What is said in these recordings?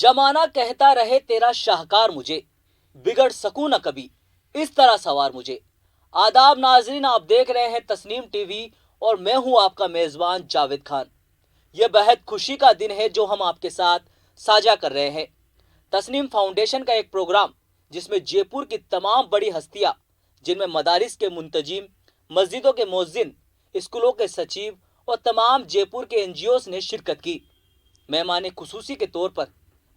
जमाना कहता रहे तेरा शाहकार मुझे, बिगड़ सकूं न कभी इस तरह सवार मुझे। आदाब नाजरीन, आप देख रहे हैं तस्नीम टीवी और मैं हूं आपका मेजबान जावेद खान। यह बेहद खुशी का दिन है जो हम आपके साथ साझा कर रहे हैं। तस्नीम फाउंडेशन का एक प्रोग्राम जिसमें जयपुर की तमाम बड़ी हस्तियां, जिनमें मदारिस के मुंतजिम, मस्जिदों के मुअज्जिन, स्कूलों के सचिव और तमाम जयपुर के एनजीओस ने शिरकत की। मेहमान खुसूसी के तौर पर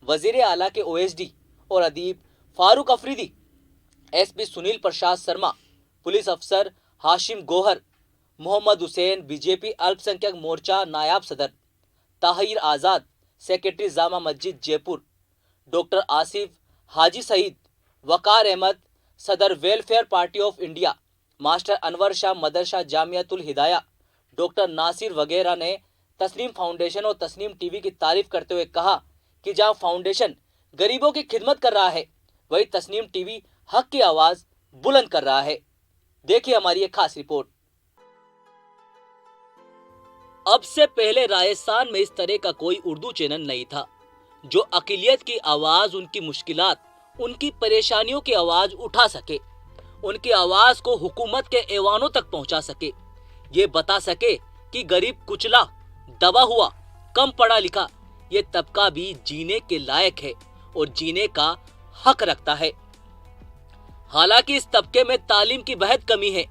वजीर आला के ओएसडी और अदीब फारूक अफरीदी, एसपी सुनील प्रसाद शर्मा, पुलिस अफसर हाशिम गोहर, मोहम्मद हुसैन बीजेपी अल्पसंख्यक मोर्चा नायाब सदर, ताहिर आज़ाद सेक्रेटरी जामा मस्जिद जयपुर, डॉक्टर आसिफ हाजी सईद, वकार अहमद सदर welfare party of India, master Anwar Shah Madrasa Jamiatul Hidaya, doctor Nasir वगैरह ने तस्नीम फाउंडेशन और तस्नीम टीवी की तारीफ करते हुए कहा कि जहां फाउंडेशन गरीबों की खिदमत कर रहा है, वही तस्नीम टीवी हक की आवाज बुलंद कर रहा है। देखिए हमारी एक खास रिपोर्ट। अब से पहले राजस्थान में इस तरह का कोई उर्दू चैनल नहीं था जो अक़लियत की आवाज, उनकी मुश्किलात, उनकी परेशानियों की आवाज उठा सके, उनकी आवाज को हुकूमत के ऐवानों तक पहुंचा सके, ये बता सके कि गरीब, कुचला, दबा हुआ, कम पढ़ा लिखा ये तबका भी जीने के लायक है और जीने का हक रखता है। हालांकि इस तबके में तालीम की बेहद कमी है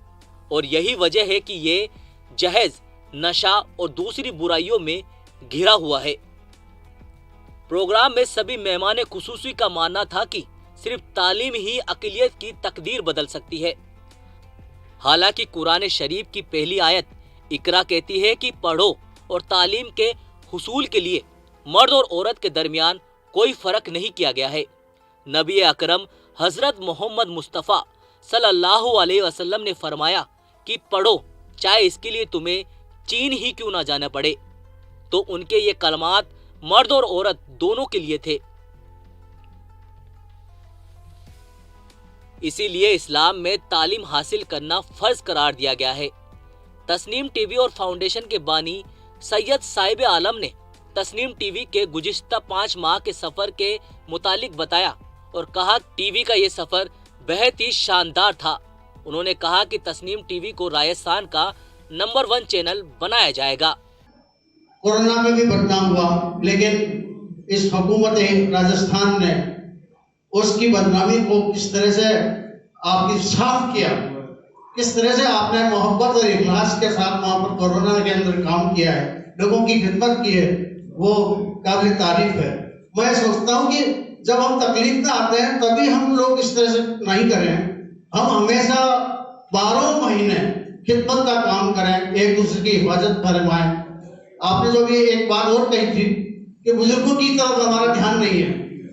और यही वजह है कि ये जहेज, नशा और दूसरी बुराइयों में घिरा हुआ है। प्रोग्राम में सभी मेहमान खुसूसी का मानना था कि सिर्फ तालीम ही अक़लियत की तकदीर बदल सकती है। हालांकि कुरान शरीफ की पहली आयत इकरा कहती है कि पढ़ो और तालीम के हुसूल के लिए मर्द और औरत के दरमियान कोई फर्क नहीं किया गया है। नबी अकरम हजरत मोहम्मद मुस्तफ़ा सल्लल्लाहु अलैहि वसल्लम ने फरमाया कि पढ़ो, चाहे इसके लिए तुम्हें चीन ही क्यों ना जाना पड़े। तो उनके ये कलमात मर्द और औरत दोनों के लिए थे। इसीलिए इस्लाम में तालीम हासिल करना फर्ज करार दिया गया है। तस्नीम टीवी और फाउंडेशन के बानी सैयद साहिब आलम ने तस्नीम टीवी के गुज़िश्ता 5 माह के सफर के मुतालिक बताया और कहा टीवी का ये सफर बेहद ही शानदार था। उन्होंने कहा कि तस्नीम टीवी को राजस्थान का नंबर 1 चैनल बनाया जाएगा। कोरोना में भी बदनाम हुआ, लेकिन इस हुकूमत राजस्थान ने उसकी बदनामी को किस तरह से आपकी साफ किया, किस तरह से आपने मोहब्बत और इखलास के साथ वहाँ पर कोरोना के अंदर काम किया है, लोगों की खिदमत की है, वो काबिल तारीफ है। मैं सोचता हूँ कि जब हम तकलीफ में आते हैं तभी हम लोग इस तरह से नहीं करें, हम हमेशा 12 महीने खिदमत का काम करें, एक दूसरे की हिफाजत फरमाएं। आपने जो भी एक बात और कही थी कि बुजुर्गों की तरफ हमारा ध्यान नहीं है।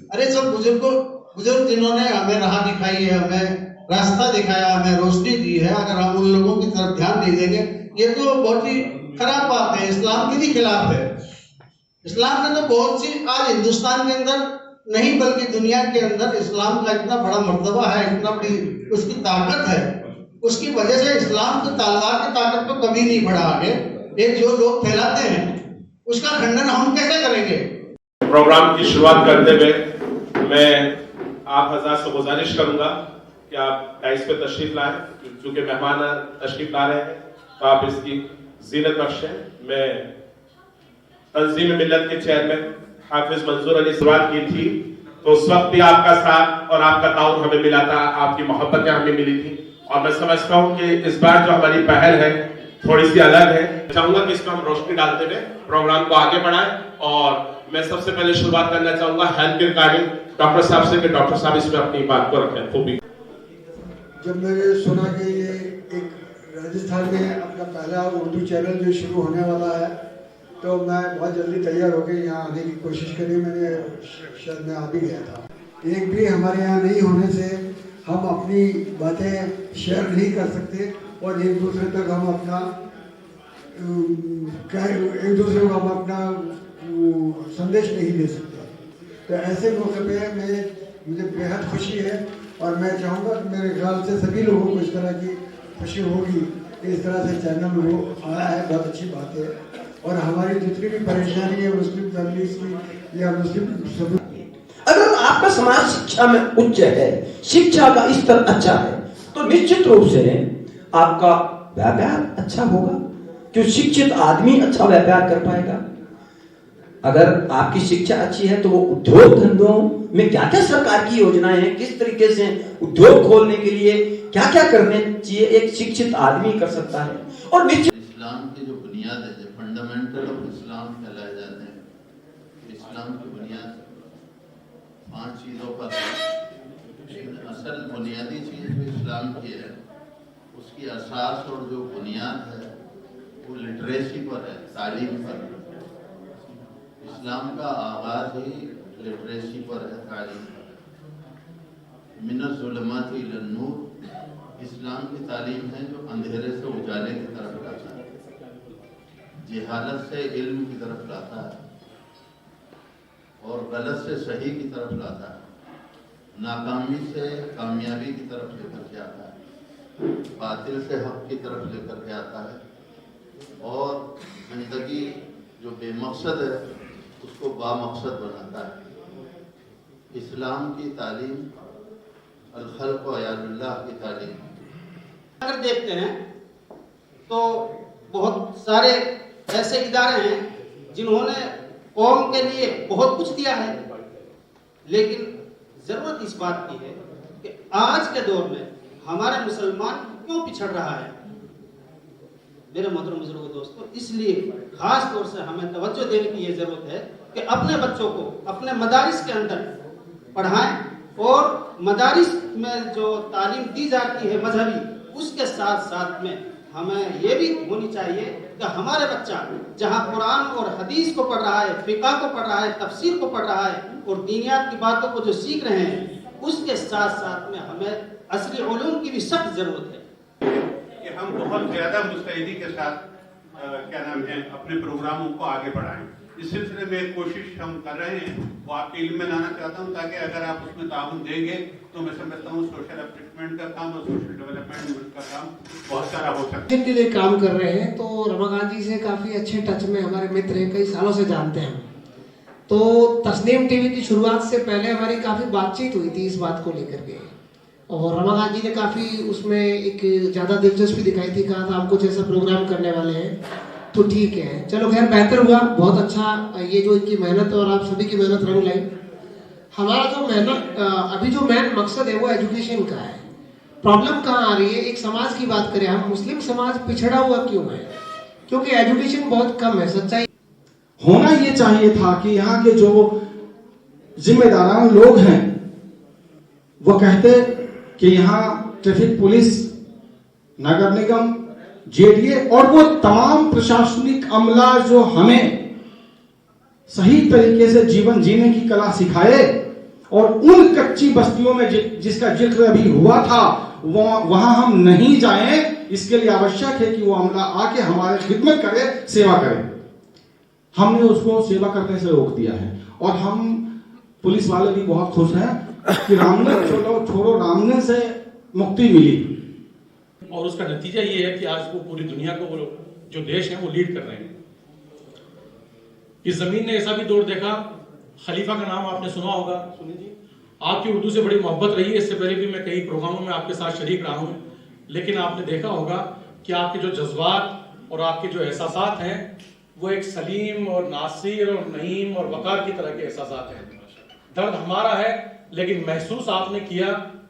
अरे सब बुजुर्ग जिन्होंने हमें राह दिखाई है, हमें रास्ता दिखाया, हमें रोशनी दी है, अगर हम उन लोगों की तरफ ध्यान नहीं देंगे ये तो बहुत ही खराब बात है, इस्लाम के भी खिलाफ है। इस्लाम में तो बहुत सी आज हिंदुस्तान के अंदर नहीं बल्कि दुनिया के अंदर इस्लाम का इतना बड़ा मर्तबा है, इतना बड़ी उसकी ताकत है, उसकी वजह से इस्लाम की तलवार की ताकत तो कभी नहीं बढ़ा आगे। ये जो लोग फैलाते हैं उसका खंडन हम कैसे करेंगे। प्रोग्राम की शुरुआत करते हुए मैं आप हज़रात से गुजारिश करूंगा कि आप डाइस पे तशरीफ लाएं, क्योंकि मेहमान तशरीफ ला रहे हैं तो आप इसकी जीनत बख्शें। मैं तंजीम मिल्लत के चेयरमैन हाफिज मंजूर अली शुरुआत की थी तो उस वक्त भी आपका साथ और आपका ताउन हमें मिला था, आपकी मोहब्बतें हमें मिली थी और मैं समझता हूं कि इस बार जो हमारी पहल है थोड़ी सी अलग है। चाहूंगा कि इसमें हम रोशनी डालते हुए प्रोग्राम को आगे बढ़ाएं और मैं सबसे पहले शुरुआत करना चाहूंगा हेल्थ के रिगार्डिंग डॉक्टर साहब से कि डॉक्टर साहब इसमें अपनी बात को रखें खूबी। जब मैंने सुना कि ये एक राजस्थान में अपना पहला उर्दू चैनल जो शुरू होने वाला है तो मैं बहुत जल्दी तैयार होकर यहाँ आने की कोशिश करी। मैंने शायद मैं आ भी गया था। एक भी हमारे यहाँ नहीं होने से हम अपनी बातें शेयर नहीं कर सकते और एक दूसरे तक हम अपना संदेश नहीं दे सकते। तो ऐसे मौके पे मुझे बेहद खुशी है और मैं चाहूँगा कि मेरे ख्याल से सभी लोगों को इस तरह की खुशी होगी कि इस तरह से चैनल वो आया है, बहुत अच्छी बात है। और हमारी जितनी भी परेशानी है मुस्लिम फैमिलीज की या मुस्लिम सभी समाज शिक्षा में उच्च है, शिक्षा का स्तर अच्छा है, तो निश्चित रूप से आपका व्यापार अच्छा होगा। क्यों? शिक्षित आदमी अच्छा व्यापार कर पाएगा। अगर आपकी शिक्षा अच्छी है तो वो उद्योग धंधों में क्या क्या सरकार की योजनाएं हैं, किस तरीके से उद्योग खोलने के लिए क्या क्या करने चाहिए, एक शिक्षित आदमी कर सकता है। और निश्चित इस्लाम की जो बुनियाद है, फंडामेंटल ऑफ इस्लाम कहलाए जाते हैं, इस्लाम की बुनियाद 5 चीज़ों पर है। असल बुनियादी चीज़ जो इस्लाम की है, उसकी असास और जो बुनियाद है वो लिटरेसी पर है, तालीम पर है। इस्लाम का आगाज ही लिटरेसी पर है, तालीम पर है। मिनज़्ज़ुलमाति इलन नूर, इस्लाम की तालीम है जो अंधेरे से उजाले की तरफ लाता है, जहालत से इल्म की तरफ लाता है, और गलत से सही की तरफ लाता है, नाकामी से कामयाबी की तरफ लेकर के आता है, बातिल से हक की तरफ लेकर के आता है, और जिंदगी जो बेमकसद है उसको बामकसद बनाता है। इस्लाम की तालीम अल-खल्क़ व अयालुल्लाह की तालीम। अगर देखते हैं तो बहुत सारे ऐसे इदारे हैं जिन्होंने कौम के लिए बहुत कुछ दिया है, लेकिन जरूरत इस बात की है कि आज के दौर में हमारे मुसलमान क्यों पिछड़ रहा है। मेरे मोहतरम बुजुर्गों दोस्तों, इसलिए खास तौर से हमें तवज्जो देने की ये जरूरत है कि अपने बच्चों को अपने मदारिस के अंदर पढ़ाएं, और मदारिस में जो तालीम दी जाती है मजहबी, उसके साथ साथ में हमें ये भी होनी चाहिए कि हमारे बच्चा जहाँ कुरान और हदीस को पढ़ रहा है, फिक़ह को पढ़ रहा है, तफसीर को पढ़ रहा है और दीनियात की बातों को जो सीख रहे हैं, उसके साथ साथ में हमें असली उलूम की भी सख्त जरूरत है कि हम बहुत ज़्यादा मुस्तैदी के साथ क्या नाम है अपने प्रोग्रामों को आगे बढ़ाएं। इस सिलसिले में एक कोशिश हम कर रहे हैं, वो आपके इल्म में लाना चाहता हूं, ताकि अगर आप उसमें ताउन देंगे तो मैं समझता हूं सोशल अपलिफ्टमेंट का काम और सोशल डेवलपमेंट का काम बहुत सारा हो सकता है। जिनके लिए काम कर रहे हैं, तो रमाकांत जी से काफ़ी अच्छे टच में हमारे मित्र हैं, कई सालों से जानते हैं। तो तस्नीम टीवी की शुरुआत से पहले हमारी काफ़ी बातचीत हुई थी इस बात को लेकर के, और रमाकांत जी ने काफ़ी उसमें एक ज़्यादा दिलचस्पी दिखाई थी, कहा था हम कुछ ऐसा प्रोग्राम करने वाले हैं, तो ठीक है, चलो खैर बेहतर हुआ, बहुत अच्छा। ये जो इनकी मेहनत और आप सभी की मेहनत रंग लाई। हमारा जो मेहनत अभी जो मेन मकसद है वो एजुकेशन का है। प्रॉब्लम कहाँ आ रही है, एक समाज की बात करें हम, मुस्लिम समाज पिछड़ा हुआ क्यों है? क्योंकि एजुकेशन बहुत कम है। सच्चाई होना ये चाहिए था कि यहाँ के जो जिम्मेदार लोग हैं वो कहते कि यहाँ ट्रैफिक पुलिस, नगर निगम, जेडीए और वो तमाम प्रशासनिक अमला जो हमें सही तरीके से जीवन जीने की कला सिखाए, और उन कच्ची बस्तियों में जिसका जिक्र अभी हुआ था वहां हम नहीं जाएं, इसके लिए आवश्यक है कि वो अमला आके हमारे खिदमत करे, सेवा करे। हमने उसको सेवा करने से रोक दिया है, और हम पुलिस वाले भी बहुत खुश हैं कि रामने छोड़ो रामने से मुक्ति मिली, और उसका नतीजा ये है कि आज वो पूरी दुनिया को, वो जो देश है वो लीड कर रहे हैं। इस जमीन ने ऐसा भी दौर देखा, खलीफा का नाम आपने सुना होगा, सुनिए जी, आपकी उर्दू से बड़ी मोहब्बत रही है, इससे पहले भी मैं कई प्रोग्रामों में आपके साथ शरीक रहा हूँ, लेकिन आपने देखा होगा कि आपके जो जज्बात और आपके जो एहसासात हैं वो एक सलीम और नासिर और नईम और वकार की तरह के एहसासात हैं। दर्द हमारा है, लेकिन महसूस आपने किया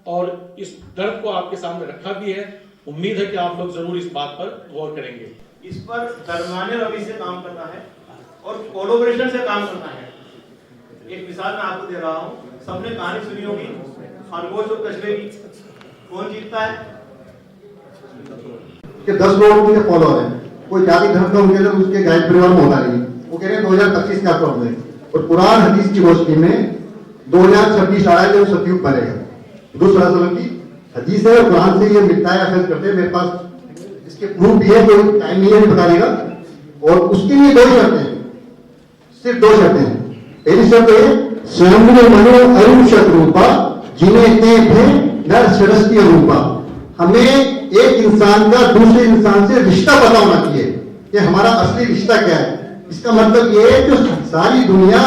और इस दर्द को आपके सामने रखा भी है। उम्मीद है कि आप लोग जरूर इस बात पर गौर करेंगे। इस पर दरमियाने रवि से काम करना है और कोलैबोरेशन से काम करना है। एक मिसाल मैं आपको दे रहा हूँ, सबने कहानी सुनी होगी खरगोश और कछुए की, कौन जीतता है? कि 10 लोग मुझे फॉलोअर हैं, कोई जाति धर्म का उनके लिए उसके गायक परिवार में होता नहीं, वो कह रहे हैं 2025 का प्रॉब्लम है, और कुरान हदीस की रोशनी में 2026 आ रहा है जब सतयुग बनेगा। दूसरा सवाल की हदीस है और कुरान से ये मिलता है, अफेज करते हैं, मेरे पास इसके प्रूफ भी है, कोई टाइम नहीं है बताने का। और उसके लिए 2 शर्तें हैं, सिर्फ 2 शर्तें हैं। पहली शर्त है स्वयं मनो अरुण शत्रुपा जिन्हें ते थे नर सरस्ती रूपा। हमें एक इंसान का दूसरे इंसान से रिश्ता पता होना चाहिए कि हमारा असली रिश्ता क्या है। इसका मतलब ये है कि सारी दुनिया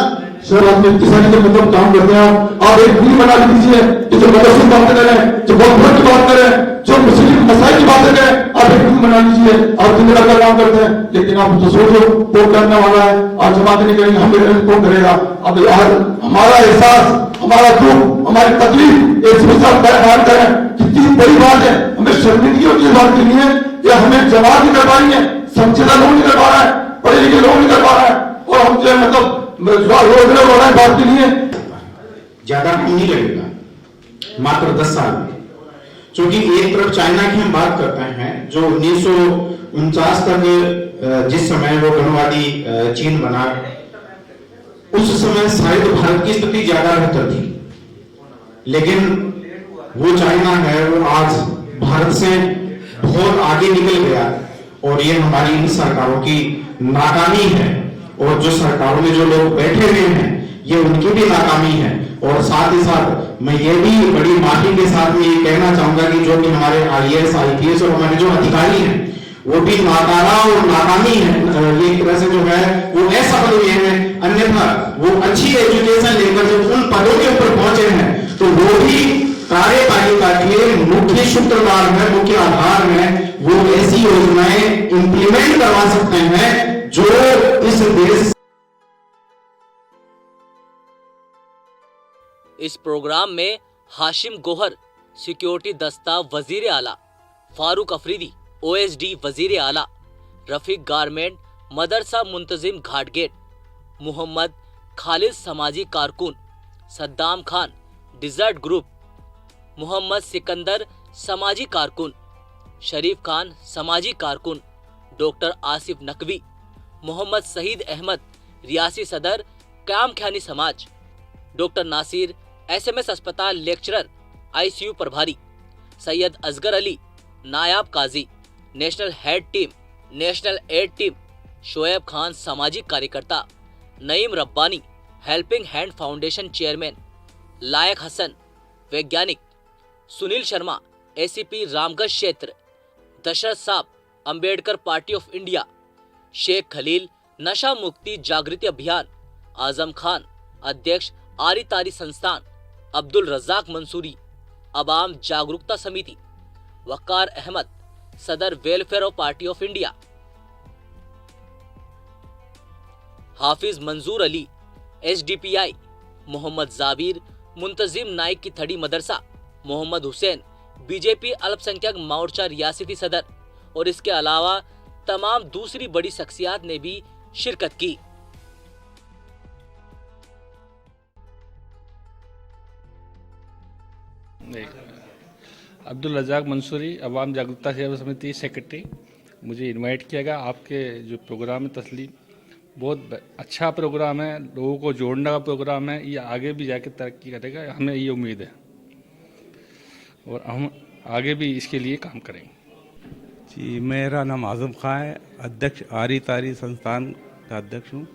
सर आपने किसानी के मतलब काम करते हैं, आप एक पूरी बना दीजिए कि जो मदरसे की बात करें, जो गवर्नमेंट की बात करें, जो मुस्लिम मसाइल की बात करें, आप एक पूरी बना दीजिए। आप दिन रात काम करते हैं, लेकिन आप तो सोचो कौन करने वाला है, आज जमात नहीं करेंगे, हम कौन करेगा। अब यार हमारा एहसास, हमारा दुख, हमारी तकलीफ एक दूसरा बयान करें, कितनी बड़ी बात है। हमें शर्मिंदगी होती है बात के लिए कि हमें जमात नहीं कर पाएंगे, समझेदा लोग नहीं कर पा रहा है, पढ़े लिखे लोग नहीं कर पा रहा है, और हम जो मतलब रोजगार हो रहा है बात के लिए। ज्यादा नहीं लगेगा, मात्र 10 साल में। क्योंकि एक तरफ चाइना की हम बात करते हैं जो 1949 तक जिस समय वो गणवादी चीन बना, उस समय शायद भारत की स्थिति ज्यादा बेहतर थी, लेकिन वो चाइना है वो आज भारत से बहुत आगे निकल गया, और ये हमारी इन सरकारों की नाकामी है। और जो सरकारों में जो लोग बैठे हुए हैं ये उनकी भी नाकामी है। और साथ ही साथ मैं ये भी बड़ी माफी के साथ ये कहना चाहूंगा कि जो कि हमारे IAS IPS और हमारे जो अधिकारी हैं वो भी नाकारा और नाकामी है, एक तरह से जो है वो असफल हुए हैं। अन्यथा वो अच्छी एजुकेशन लेकर जब उन पदों के ऊपर पहुंचे हैं तो वो भी कार्यपालिका के मुख्य सूत्रधार में, मुख्य आधार में वो ऐसी योजनाएं इंप्लीमेंट करवा सकते हैं जो इस देश। इस प्रोग्राम में हाशिम गोहर सिक्योरिटी दस्ता वजीर आला, फारूक अफरीदी OSD वजीर आला, रफीक गारमेंट मदरसा मुंतजिम घाटगेट, मोहम्मद खालिद समाजी कारकुन, सद्दाम खान डिजर्ट ग्रुप, मोहम्मद सिकंदर समाजी कारकुन, शरीफ खान समाजी कारकुन, डॉक्टर आसिफ नकवी, मोहम्मद सईद अहमद रियासी सदर क्याम ख्यानी समाज, डॉक्टर नासिर SMS अस्पताल लेक्चरर ICU प्रभारी, सैयद असगर अली नायाब काजी, national aid team Shoaib Khan सामाजिक कार्यकर्ता, Naeem Rabbani helping hand foundation chairman, Layak Hasan वैज्ञानिक, सुनील शर्मा ACP रामगढ़ क्षेत्र, दशरथ साहब Ambedkar party of India, Sheikh Khalil नशा मुक्ति जागृति अभियान, आजम खान अध्यक्ष आरी तारी संस्थान, अब्दुल रज्जाक मंसूरी अवाम जागरूकता समिति, वकार अहमद सदर वेलफेयर पार्टी ऑफ इंडिया, हाफिज मंजूर अली SDPI, मोहम्मद जाबिर मुंतजिम नाइक की थड़ी मदरसा, मोहम्मद हुसैन BJP अल्पसंख्यक मोर्चा रियासती सदर और इसके अलावा तमाम दूसरी बड़ी शख्सियात ने भी शिरकत की। अब्दुल रज़ाक मंसूरी अवाम जागरूकता सेवा समिति सेक्रेटरी। मुझे इनवाइट किया गया। आपके जो प्रोग्राम है तस्लीम, बहुत अच्छा प्रोग्राम है, लोगों को जोड़ने का प्रोग्राम है, ये आगे भी जाके तरक्की करेगा, हमें ये उम्मीद है और हम आगे भी इसके लिए काम करेंगे। जी, मेरा नाम आजम खां है, अध्यक्ष आरी तारी संस्थान का अध्यक्ष हूँ।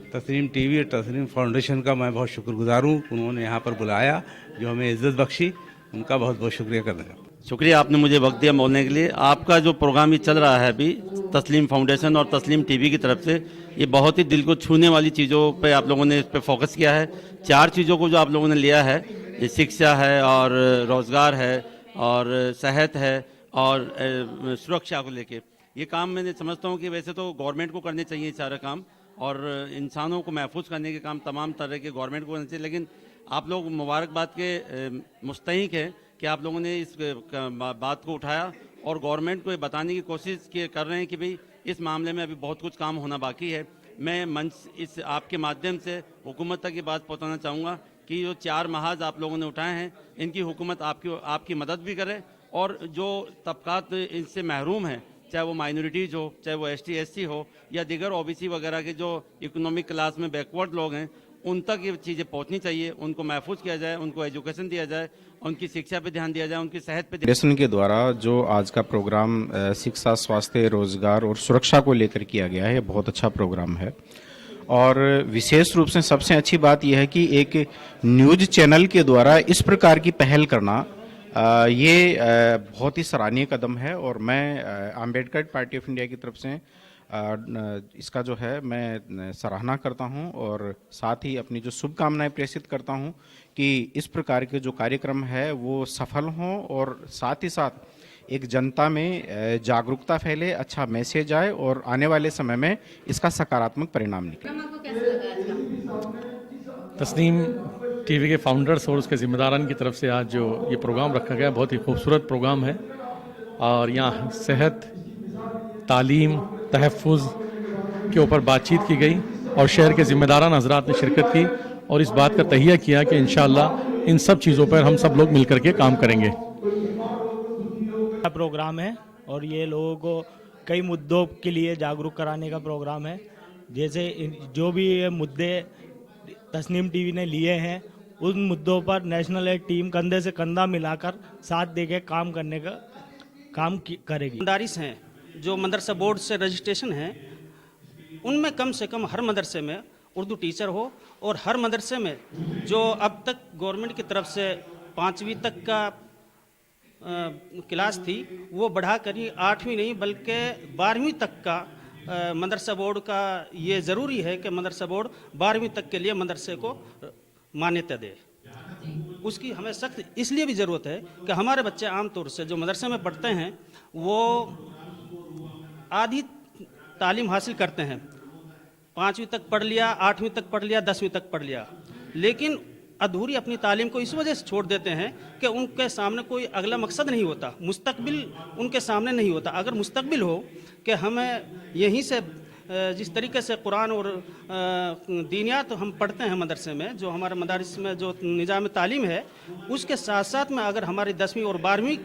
तस्लीम TV और तस्लीम फाउंडेशन का मैं बहुत शुक्रगुजार हूँ, उन्होंने यहाँ पर बुलाया, जो हमें इज्जत बख्शी, उनका बहुत बहुत शुक्रिया करना चाहता हूँ। शुक्रिया, आपने मुझे वक्त दिया बोलने के लिए। आपका जो प्रोग्राम ये चल रहा है अभी तस्लीम फाउंडेशन और तस्लीम TV की तरफ से, ये बहुत ही दिल को छूने वाली चीज़ों पे आप लोगों ने इस पे फोकस किया है। 4 चीज़ों को जो आप लोगों ने लिया है, ये शिक्षा है और रोज़गार है और सेहत है और सुरक्षा को लेके, ये काम मैंने समझता हूँ कि वैसे तो गवर्नमेंट को करने चाहिए सारे काम, और इंसानों को महफूज करने के काम तमाम तरह के गवर्नमेंट को करने चाहिए, लेकिन आप लोग मुबारकबाद के मुस्तहिक हैं कि आप लोगों ने इस बात को उठाया और गवर्नमेंट को ये बताने की कोशिश कर रहे हैं कि भाई इस मामले में अभी बहुत कुछ काम होना बाकी है। मैं मंच इस आपके माध्यम से हुकूमत तक ये बात पहुंचाना चाहूँगा कि जो 4 महाज आप लोगों ने उठाए हैं, इनकी हुकूमत आपकी मदद भी करे, और जो तबकात इनसे महरूम हैं, चाहे वो माइनॉरिटीज़ हो, चाहे वो ST SC हो या दीगर OBC वगैरह के जो इकोनॉमिक क्लास में बैकवर्ड लोग हैं, उन तक ये चीज़ें पहुंचनी चाहिए, उनको महफूज किया जाए, उनको एजुकेशन दिया जाए, उनकी शिक्षा पे ध्यान दिया जाए, उनकी सेहत पे फाउंडेशन के द्वारा जो आज का प्रोग्राम शिक्षा, स्वास्थ्य, रोजगार और सुरक्षा को लेकर किया गया है, बहुत अच्छा प्रोग्राम है। और विशेष रूप से सबसे अच्छी बात यह है कि एक न्यूज़ चैनल के द्वारा इस प्रकार की पहल करना, ये बहुत ही सराहनीय कदम है। और मैं अम्बेडकर पार्टी ऑफ इंडिया की तरफ से इसका जो है मैं सराहना करता हूं और साथ ही अपनी जो शुभकामनाएं प्रेषित करता हूं कि इस प्रकार के जो कार्यक्रम है वो सफल हों और साथ ही साथ एक जनता में जागरूकता फैले, अच्छा मैसेज आए और आने वाले समय में इसका सकारात्मक परिणाम निकले। तस्नीम टीवी के फाउंडर्स और उसके जिम्मेदारान की तरफ से आज जो ये प्रोग्राम रखा गया बहुत ही खूबसूरत प्रोग्राम है और यहाँ सेहत, तालीम, तहफ़्फ़ुज़ के ऊपर बातचीत की गई और शहर के जिम्मेदारान हज़रात ने शिरकत की और इस बात का तहिया किया कि इंशाअल्लाह इन सब चीज़ों पर हम सब लोग मिलकर के काम करेंगे। प्रोग्राम है और ये लोगों को कई मुद्दों के लिए जागरूक कराने का प्रोग्राम है। जैसे जो भी ये मुद्दे तस्नीम टीवी ने लिए हैं उन मुद्दों पर नेशनल एड टीम कंधे से कंधा मिलाकर साथ देके काम करने का करेगी। मदारिस हैं जो मदरसा बोर्ड से रजिस्ट्रेशन है, उनमें कम से कम हर मदरसे में उर्दू टीचर हो और हर मदरसे में जो अब तक गवर्नमेंट की तरफ से 5वीं तक का क्लास थी वो बढ़ा कर ही 8वीं नहीं बल्कि 12वीं तक का मदरसा बोर्ड का ये ज़रूरी है कि मदरसा बोर्ड 12वीं तक के लिए मदरसे को मान्यता दे। उसकी हमें सख्त इसलिए भी ज़रूरत है कि हमारे बच्चे आमतौर से जो मदरसे में पढ़ते हैं वो आधी तालीम हासिल करते हैं, 5वीं तक पढ़ लिया, 8वीं तक पढ़ लिया, 10वीं तक पढ़ लिया, लेकिन अधूरी अपनी तालीम को इस वजह से छोड़ देते हैं कि उनके सामने कोई अगला मकसद नहीं होता, मुस्तकबिल उनके सामने नहीं होता। अगर मुस्तकबिल हो कि हमें यहीं से जिस तरीके से कुरान और दीनियात हम पढ़ते हैं मदरसे में, जो हमारे मदारिस में जो निज़ाम तालीम है, उसके साथ साथ में अगर हमारी 10वीं और 12वीं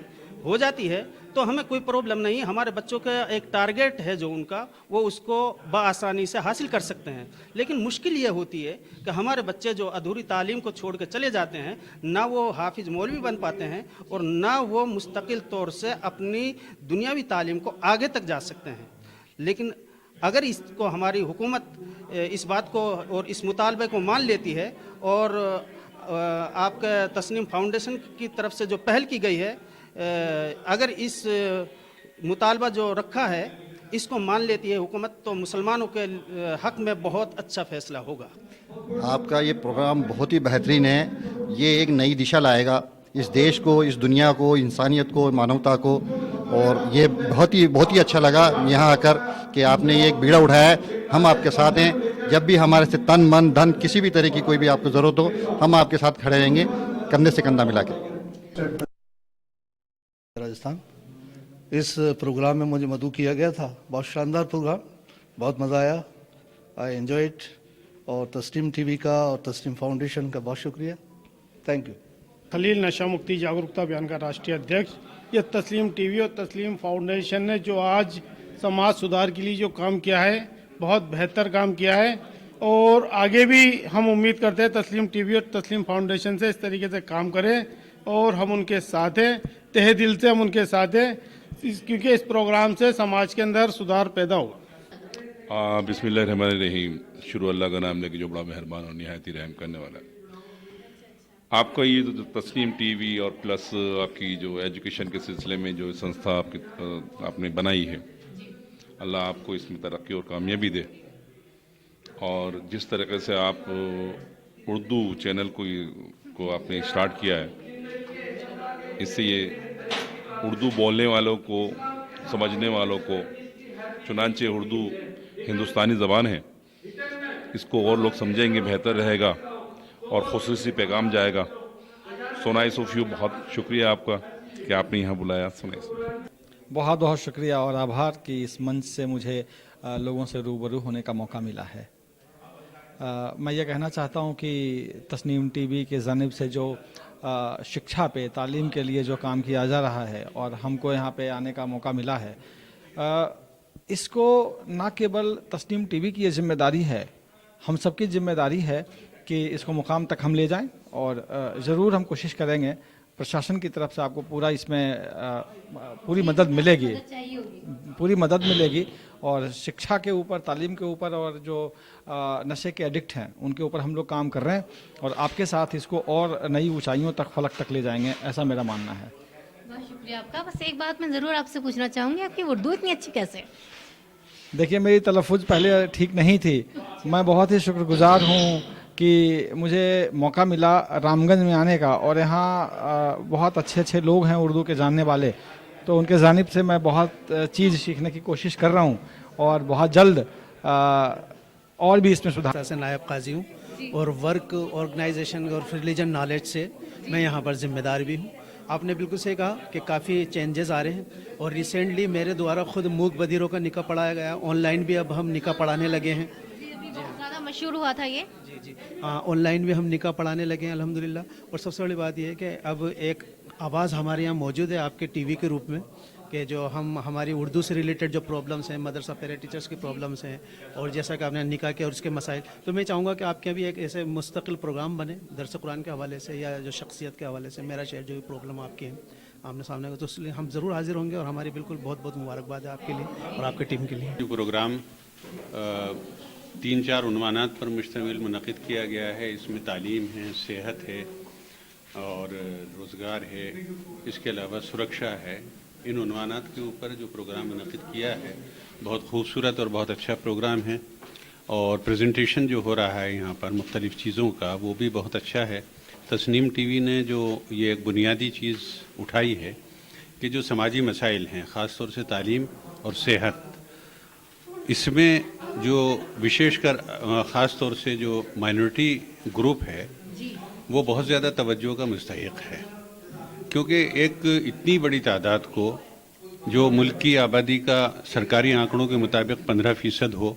हो जाती है तो हमें कोई प्रॉब्लम नहीं। हमारे बच्चों का एक टारगेट है जो उनका, वो उसको बआसानी से हासिल कर सकते हैं। लेकिन मुश्किल ये होती है कि हमारे बच्चे जो अधूरी तालीम को छोड़ के चले जाते हैं, ना वो हाफिज मौलवी बन पाते हैं और ना वो मुस्तकिल तौर से अपनी दुनियावी तालीम को आगे तक जा सकते हैं। लेकिन अगर इसको हमारी हुकूमत इस बात को और इस मुतालबे को मान लेती है और आपका तस्नीम फाउंडेशन की तरफ से जो पहल की गई है, अगर इस मुतालबा जो रखा है इसको मान लेती है हुकूमत, तो मुसलमानों के हक में बहुत अच्छा फैसला होगा। आपका ये प्रोग्राम बहुत ही बेहतरीन है। ये एक नई दिशा लाएगा इस देश को, इस दुनिया को, इंसानियत को, मानवता को, और ये बहुत ही अच्छा लगा यहाँ आकर कि आपने ये एक बीड़ा उठाया है। हम आपके साथ हैं, जब भी हमारे से तन मन धन किसी भी तरह की कोई भी आपको ज़रूरत हो, हम आपके साथ खड़े रहेंगे कंधे से कंधा मिला के। राजस्थान इस प्रोग्राम में मुझे मदऊ किया गया था, बहुत शानदार प्रोग्राम, बहुत मज़ा आया, आई एंजॉय इट। और तस्नीम टीवी का और तस्नीम फाउंडेशन का बहुत शुक्रिया, थैंक यू। खलील नशा मुक्ति जागरूकता अभियान का राष्ट्रीय अध्यक्ष, ये तस्लीम टीवी और तस्लीम फाउंडेशन ने जो आज समाज सुधार के लिए जो काम किया है, बहुत बेहतर काम किया है और आगे भी हम उम्मीद करते हैं तस्लीम टीवी और तस्लीम फाउंडेशन से इस तरीके से काम करें और हम उनके साथ हैं, तहे दिल से हम उनके साथ हैं, क्योंकि इस प्रोग्राम से समाज के अंदर सुधार पैदा होगा। बिस्मिल्लाहिर्रहमानिर्रहीम। शुरू अल्लाह का नाम लेके जो बड़ा मेहरबान और निहायत ही रहम करने वाला है। आपका ये जो तस्नीम टीवी और प्लस आपकी जो एजुकेशन के सिलसिले में जो संस्था आपने बनाई है, अल्लाह आपको इसमें तरक्की और कामयाबी दे। और जिस तरीके से आप उर्दू चैनल को आपने स्टार्ट किया है, इससे ये उर्दू बोलने वालों को, समझने वालों को, चुनांचे उर्दू हिंदुस्तानी ज़बान है, इसको और लोग समझेंगे, बेहतर रहेगा और खुसूसी पैगाम जाएगा। सोनाई सूफियों, बहुत शुक्रिया आपका कि आपने यहाँ बुलाया। सोनाई, बहुत बहुत शुक्रिया और आभार कि इस मंच से मुझे लोगों से रूबरू होने का मौका मिला है। मैं ये कहना चाहता हूँ कि तस्नीम टीवी के जानिब से जो शिक्षा पे, तालीम के लिए जो काम किया जा रहा है और हमको यहाँ पे आने का मौका मिला है, इसको ना केवल तस्नीम टीवी की ये जिम्मेदारी है, हम सबकी जिम्मेदारी है कि इसको मुकाम तक हम ले जाएं और ज़रूर हम कोशिश करेंगे। प्रशासन की तरफ से आपको पूरा इसमें पूरी मदद मिलेगी, पूरी मदद मिलेगी और शिक्षा के ऊपर, तालीम के ऊपर और जो नशे के एडिक्ट हैं उनके ऊपर हम लोग काम कर रहे हैं और आपके साथ इसको और नई ऊंचाइयों तक, फलक तक ले जाएंगे, ऐसा मेरा मानना है। बहुत शुक्रिया आपका। बस एक बात मैं ज़रूर आपसे पूछना चाहूँगी, आपकी उर्दू इतनी अच्छी कैसे? देखिए, मेरी तलफ़ुज़ पहले ठीक नहीं थी। मैं बहुत ही शुक्रगुज़ार हूँ कि मुझे मौका मिला रामगंज में आने का, और यहाँ बहुत अच्छे लोग हैं उर्दू के जानने वाले, तो उनके जानिब से मैं बहुत चीज़ सीखने की कोशिश कर रहा हूँ और बहुत जल्द और भी इसमें सुधार। से नायब काजी हूँ और वर्क ऑर्गेनाइजेशन और रिलीजन नॉलेज से मैं यहाँ पर जिम्मेदार भी हूँ। आपने बिल्कुल सही कहा कि काफ़ी चेंजेस आ रहे हैं, और रिसेंटली मेरे द्वारा खुद मूक बधिरों का निकाह पढ़ाया गया। ऑनलाइन भी अब हम निकाह पढ़ाने लगे हैं। बहुत ज़्यादा मशहूर हुआ था ये। जी हाँ, ऑनलाइन भी हम निकाह पढ़ाने लगे हैं अल्हम्दुलिल्लाह। और सबसे बड़ी बात यह है कि अब एक आवाज़ हमारे यहाँ मौजूद है आपके टीवी के रूप में, कि जो हम हमारी उर्दू से रिलेटेड जो प्रॉब्लम्स हैं, मदरसा पेरेंट टीचर्स की प्रॉब्लम्स हैं, और जैसा कि आपने निकाह के और उसके मसाइल, तो मैं चाहूँगा कि आपके भी एक ऐसे मुस्तकिल प्रोग्राम बने दरस कुरान के हवाले से या जो शख्सियत के हवाले से, मेरा शहर जो भी प्रॉब्लम आपकी है आमने सामने को, तो इसलिए हम ज़रूर हाजिर होंगे। और हमारी बिल्कुल बहुत बहुत मुबारकबाद है आपके लिए और आपकी टीम के लिए। जो प्रोग्राम 3-4 उन्वानात पर मुश्तमिल मुनक़िद किया गया है, इसमें तालीम है, सेहत है और रोज़गार है, इसके अलावा सुरक्षा है। इन उन्वानात के ऊपर जो प्रोग्राम मुनक़िद किया है बहुत खूबसूरत और बहुत अच्छा प्रोग्राम है, और प्रेजेंटेशन जो हो रहा है यहाँ पर मुख्तलिफ़ चीज़ों का वो भी बहुत अच्छा है। तस्नीम टीवी ने जो ये एक बुनियादी चीज़ उठाई है कि जो समाजी मसाइल हैं, ख़ास तौर से तालीम और सेहत, इसमें जो विशेषकर ख़ास तौर से जो माइनॉरिटी ग्रुप है वो बहुत ज़्यादा तवज्जो का मुस्तहिक़ है, क्योंकि एक इतनी बड़ी तादाद को, जो मुल्क की आबादी का सरकारी आंकड़ों के मुताबिक 15% हो,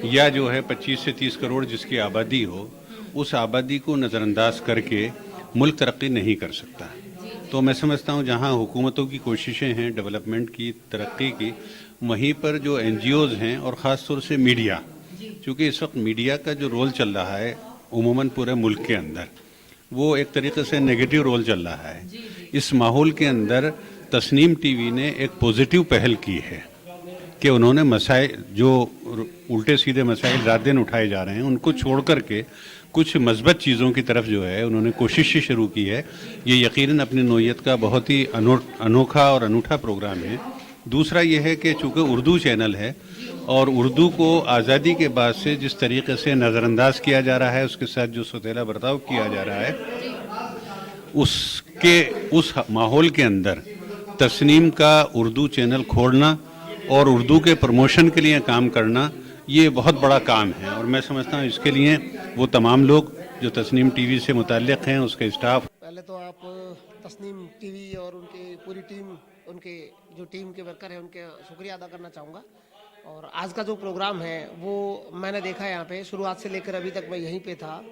या जो है 25 से 30 करोड़ जिसकी आबादी हो, उस आबादी को नज़रअंदाज करके मुल्क तरक्की नहीं कर सकता। तो मैं समझता हूँ जहाँ हुकूमतों की कोशिशें हैं डेवलपमेंट की, तरक्की की, वहीं पर जो NGOs हैं और ख़ास तौर से मीडिया, चूँकि इस वक्त मीडिया का जो रोल चल रहा है उमूमन पूरे मुल्क के अंदर, वो एक तरीक़े से नेगेटिव रोल चल रहा है। इस माहौल के अंदर तस्नीम टीवी ने एक पॉजिटिव पहल की है कि उन्होंने मसाइल, जो उल्टे सीधे मसाइल रात दिन उठाए जा रहे हैं, उनको छोड़ करके कुछ मस्बत चीज़ों की तरफ जो है उन्होंने कोशिश शुरू की है। ये यकीनन अपनी नौइयत का बहुत ही अनोखा और अनूठा प्रोग्राम है। दूसरा ये है कि चूँकि उर्दू चैनल है और उर्दू को आज़ादी के बाद से जिस तरीके से नज़रअंदाज किया जा रहा है, उसके साथ जो सौतेला बर्ताव किया जा रहा है, उस माहौल के अंदर तस्नीम का उर्दू चैनल खोलना और उर्दू के प्रमोशन के लिए काम करना, ये बहुत बड़ा काम है। और मैं समझता हूँ इसके लिए वो तमाम लोग जो तस्नीम टीवी से मुताल्लिक़ हैं, उसके स्टाफ। पहले तो आप तस्नीम टीवी और उनकी पूरी टीम, उनके जो टीम के वर्कर हैं, उनके शुक्रिया अदा करना चाहूँगा। और आज का जो प्रोग्राम है वो मैंने देखा यहाँ पे, शुरुआत से लेकर अभी तक मैं यहीं पे था,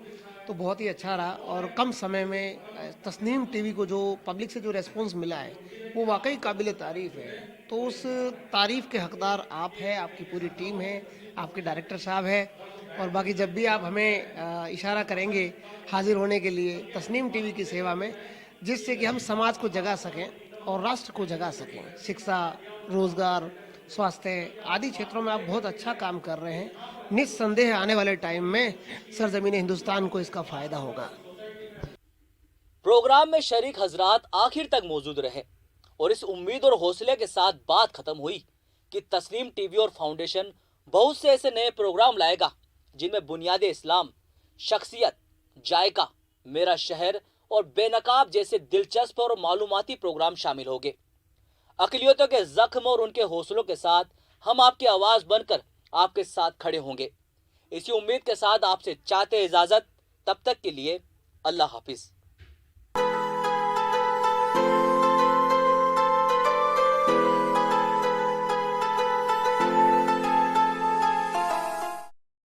तो बहुत ही अच्छा रहा। और कम समय में तस्नीम टीवी को जो पब्लिक से जो रेस्पॉन्स मिला है वो वाकई काबिल तारीफ़ है। तो उस तारीफ़ के हकदार आप हैं, आपकी पूरी टीम है, आपके डायरेक्टर साहब है, और बाकी जब भी आप हमें इशारा करेंगे हाजिर होने के लिए तस्नीम टीवी की सेवा में, जिससे कि हम समाज को जगा सकें और राष्ट्र को जगा सकें। शिक्षा, रोज़गार, स्वास्थ्य आदि क्षेत्रों में आप बहुत अच्छा काम कर रहे हैं। निस्संदेह आने वाले टाइम में सरजमीन हिंदुस्तान को इसका फ़ायदा होगा। प्रोग्राम में शरीक हजरात आखिर तक मौजूद रहे और इस उम्मीद और हौसले के साथ बात खत्म हुई कि तस्नीम टीवी और फाउंडेशन बहुत से ऐसे नए प्रोग्राम लाएगा जिनमें बुनियाद इस्लाम, शख्सियत, जायका, मेरा शहर और बेनकाब जैसे दिलचस्प और मालूमाती प्रोग्राम शामिल होंगे। अक़लियतों के जख्म और उनके हौसलों के साथ हम आपकी आवाज़ बनकर आपके साथ खड़े होंगे। इसी उम्मीद के साथ आपसे चाहते इजाज़त, तब तक के लिए अल्लाह हाफिज़।